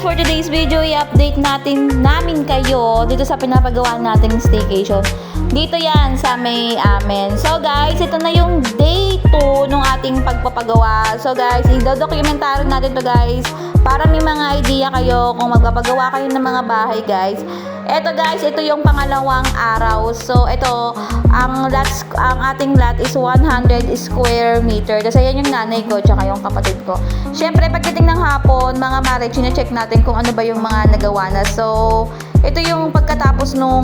guys, for today's video, i-update namin kayo dito sa pinapagawa nating staycation. Dito yan sa may amin. So guys, ito na yung day 2 ng ating pagpapagawa. So guys, i-documentary natin to guys para may mga idea kayo kung magpapagawa kayo ng mga bahay guys. Ito guys, ito yung pangalawang araw. So ito, ang ating lot is 100 square meter. Kasi yan yung nanay ko tsaka yung kapatid ko. Syempre, pagdating ng hapon, mga mare, chine-check natin kung ano ba yung mga nagawa na. So, ito yung pagkatapos nung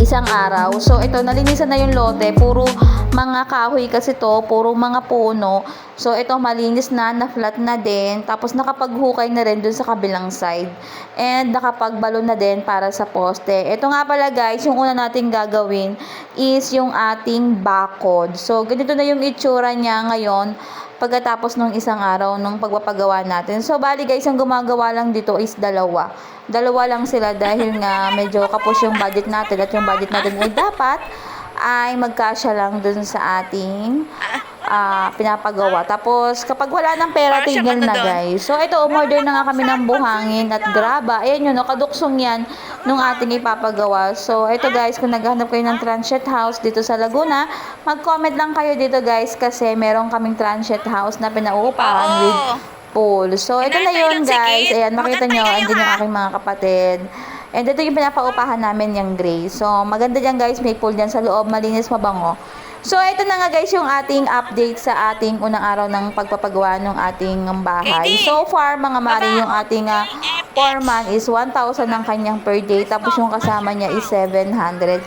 isang araw. So, ito, nalinisan na yung lote. Puro mga kahoy kasi to, puro mga puno. So, ito, malinis na, na-flat na din. Tapos, nakapaghukay na rin dun sa kabilang side. And, nakapagbalo na din para sa poste. Ito nga pala guys, yung una nating gagawin is yung ating bakod. So, ganito na yung itsura niya ngayon pagkatapos ng isang araw nung pagpapagawa natin. So, bali guys, ang gumagawa lang dito is dalawa. Dalawa lang sila dahil nga medyo kapos yung budget natin at yung budget natin ay dapat ay magkasya lang dun sa ating pinapagawa. Tapos, kapag wala ng pera, tigil na guys. So, ito, umorder na nga kami ng buhangin at graba. Ayan yun, kaduksong yan nung ating ipapagawa. So, ito guys, kung naghahanap kayo ng transient house dito sa Laguna, mag-comment lang kayo dito guys kasi meron kaming transient house na pinauupahan with pool. So, ito na yun guys. Ayan, makita nyo, andun yung aking mga kapatid. And ito yung pinapaupahan namin yung gray. So, maganda dyan guys, may pool dyan sa loob, malinis, mabango. So, ito na nga guys yung ating update sa ating unang araw ng pagpapagawa ng ating bahay. So far, mga mari, yung ating foreman is 1,000 ang kanyang per day. Tapos yung kasama niya is 700.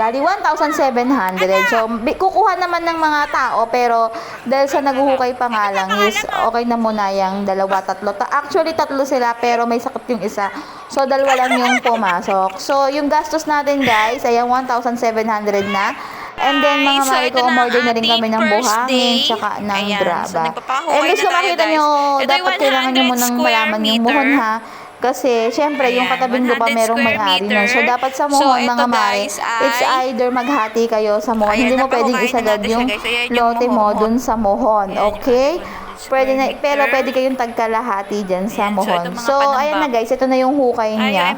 Bali 1,700. So, kukuha naman ng mga tao, pero dahil sa naghuhukay pa nga lang is okay na muna yung dalawa, tatlo. Actually, tatlo sila, pero may sakit yung isa. So, dalawa lang yung pumasok. So, yung gastos natin guys, ayan 1,700 na. And then, mga mari ko, umorder na rin kami ng buhangin, tsaka ng graba. And guys, kung makita nyo, dapat kailangan nyo munang malaman yung muhon ha. Kasi, syempre, yung katabing lupa merong may-ari nun. So, dapat sa muhon, mga mare, it's either maghati kayo sa muhon. Hindi mo pwedeng isagad yung lote mo dun sa muhon. Okay? Pwede na, pero pwede kayong tagkalahati dyan sa muhon. So, ayan na guys, ito na yung hukay niya.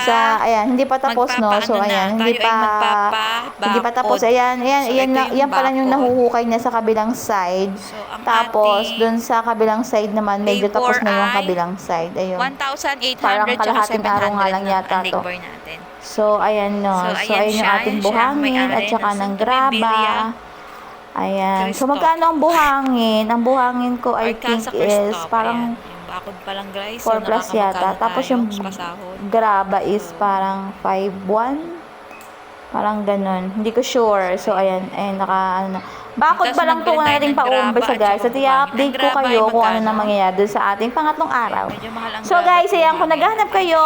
Sa, ayan, hindi pa tapos, no? So, ayan, hindi pa tapos. Ayan, yan pala yung nahuhukay niya sa kabilang side. Tapos, dun sa kabilang side naman, medyo tapos na yung kabilang side. Ayun. Parang kalahating araw nga lang yata to. So, ayan, no? So, ayan yung ating buhangin at saka ng graba. Ayan. So, magkano ang buhangin? Ang buhangin ko, I think, is parang 4 plus yata. Tapos, yung graba is parang 5,1. Parang ganun. Hindi ko sure. So, ayan. Ayan, bakod pa lang ito natin pa-umpisa guys. At i-update ko kayo kung ano na mangyayari doon sa ating pangatlong araw. So, guys, ayan. Kung naghahanap kayo,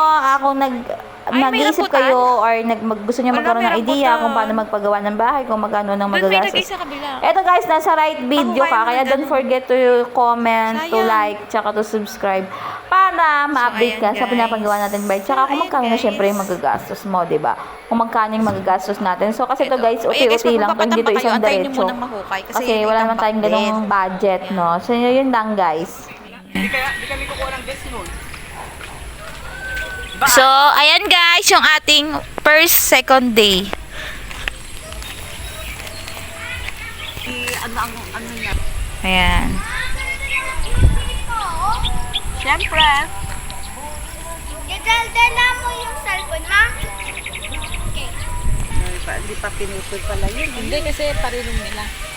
nag-iisip kayo or gusto nyo magkaroon ng idea kung paano magpagawa ng bahay, kung magkano nang magagastos. Eto guys, nasa right video ka, kaya don't forget to comment, to like, tsaka to subscribe para ma-update ka sa pinapagawa natin bahay. Tsaka kung magkano na syempre yung magagastos mo, diba? Kung magkano yung magagastos natin. So kasi to guys, uti-uti lang to, hindi to isang diretso. Kasi wala naman tayong ganong budget, no? So yun lang guys. Hindi kami kukuha ng guest nun. So, ayan guys, yung ating first, second day. Ano niya? Ayan. Siyempre. Idaldala mo yung cellphone, ha? Okay. Hindi pa pinutol pala yun. Hindi kasi parilong nila.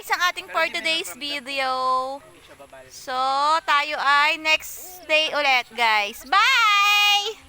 Ang ating for today's video. So, tayo ay next day ulit, guys. Bye!